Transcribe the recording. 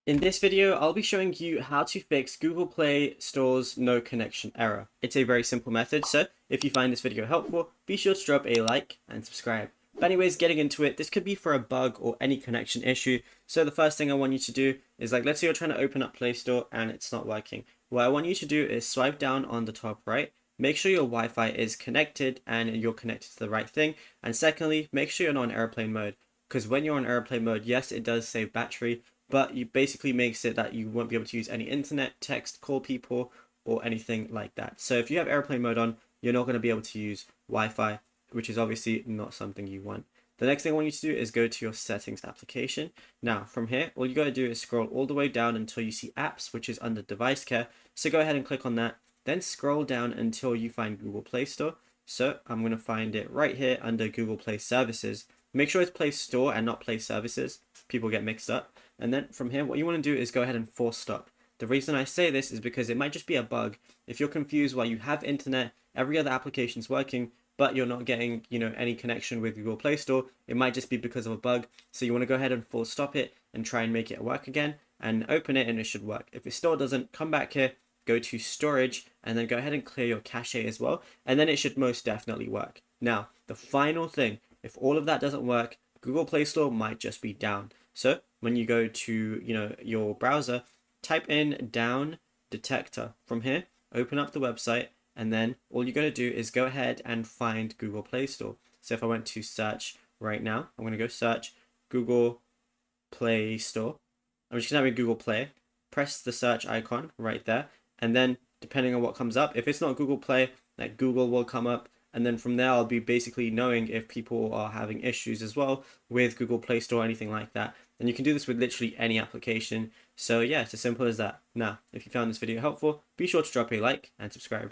In this video, I'll be showing you how to fix Google Play Store's no connection error. It's a very simple method, so if you find this video helpful, be sure to drop a like and subscribe. But anyways, getting into it, this could be for a bug or any connection issue. So the first thing I want you to do is, let's say you're trying to open up Play Store and it's not working. What I want you to do is swipe down on the top right, make sure your Wi-Fi is connected and you're connected to the right thing. And secondly, make sure you're not on airplane mode, because when you're on airplane mode, yes, it does save battery, but it basically makes it that you won't be able to use any internet, text, call people, or anything like that. So if you have airplane mode on, you're not going to be able to use Wi-Fi, which is obviously not something you want. The next thing I want you to do is go to your settings application. Now from here, all you got to do is scroll all the way down until you see apps, which is under device care. So go ahead and click on that. Then scroll down until you find Google Play Store. So I'm going to find it right here under Google Play Services. Make sure it's Play Store and not Play Services. People get mixed up. And then from here, what you want to do is go ahead and force stop. The reason I say this is because it might just be a bug. If you're confused while you have internet, every other application's working, but you're not getting, any connection with Google Play Store, it might just be because of a bug. So you want to go ahead and force stop it and try and make it work again and open it, and it should work. If it still doesn't, come back here, go to storage, and then go ahead and clear your cache as well. And then it should most definitely work. Now, the final thing, if all of that doesn't work, Google Play Store might just be down. So when you go to your browser, type in down detector. From here, open up the website, and then all you got to do is go ahead and find Google Play Store. So if I went to search right now, I'm going to go search Google Play Store. I'm just going to type in Google Play, press the search icon right there, and then depending on what comes up, if it's not Google Play, Google will come up. And then from there, I'll be basically knowing if people are having issues as well with Google Play Store or anything like that. And you can do this with literally any application. So yeah, it's as simple as that. Now, if you found this video helpful, be sure to drop a like and subscribe.